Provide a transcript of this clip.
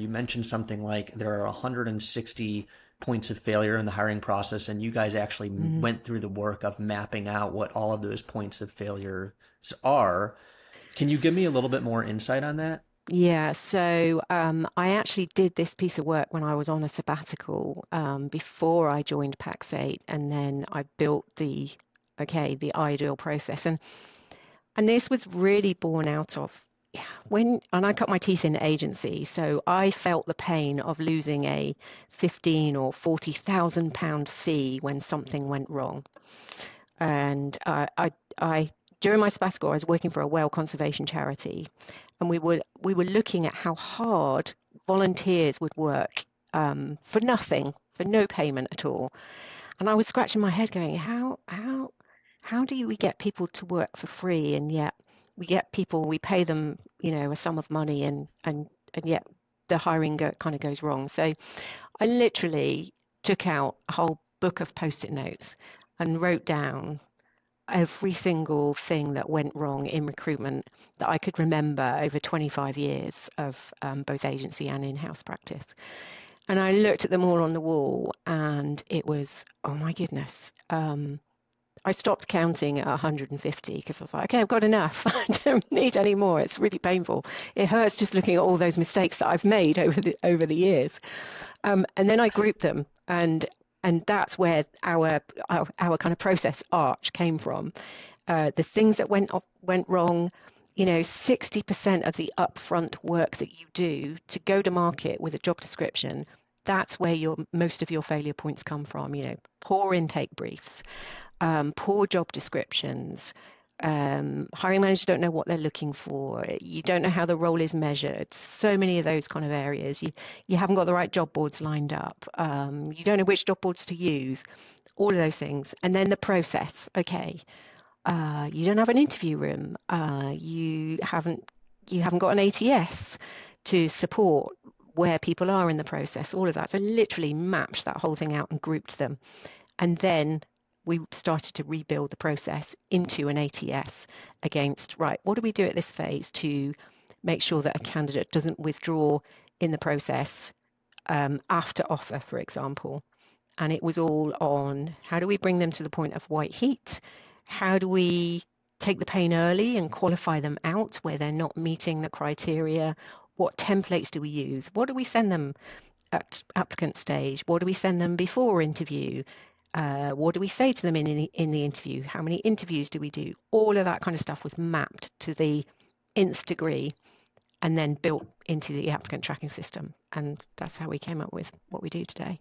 You mentioned something like there are 160 points of failure in the hiring process, and you guys actually Mm. went through the work of mapping out what all of those points of failure are. Can you give me a little bit more insight on that? Yeah, so I actually did this piece of work when I was on a sabbatical before I joined Pax8, and then I built the ideal process, and this was really born out of and I cut my teeth in agency, so I felt the pain of losing a 15 or 40,000 pound fee when something went wrong. And I during my sabbatical, I was working for a whale conservation charity, and we were looking at how hard volunteers would work for nothing, for no payment at all. And I was scratching my head, going, how do we get people to work for free, and yet we pay them, a sum of money, and yet the hiring kind of goes wrong. So I literally took out a whole book of post-it notes and wrote down every single thing that went wrong in recruitment that I could remember over 25 years of both agency and in-house practice. And I looked at them all on the wall, and it was, oh my goodness. I stopped counting at 150 because I was like, okay, I've got enough. I don't need any more. It's really painful. It hurts just looking at all those mistakes that I've made over the years. And then I grouped them, and that's where our kind of process arch came from. The things that went wrong. 60% of the upfront work that you do to go to market with a job description, that's where most of your failure points come from. Poor intake briefs, poor job descriptions. Hiring managers don't know what they're looking for. You don't know how the role is measured. So many of those kind of areas. You haven't got the right job boards lined up. You don't know which job boards to use. All of those things. And then the process. Okay, you don't have an interview room. You haven't got an ATS to support where people are in the process. All of that. So literally mapped that whole thing out and grouped them. And then we started to rebuild the process into an ATS against, right, what do we do at this phase to make sure that a candidate doesn't withdraw in the process after offer, for example? And it was all on how do we bring them to the point of white heat? How do we take the pain early and qualify them out where they're not meeting the criteria? What templates do we use? What do we send them at applicant stage? What do we send them before interview? What do we say to them in the interview? How many interviews do we do? All of that kind of stuff was mapped to the nth degree and then built into the applicant tracking system. And that's how we came up with what we do today.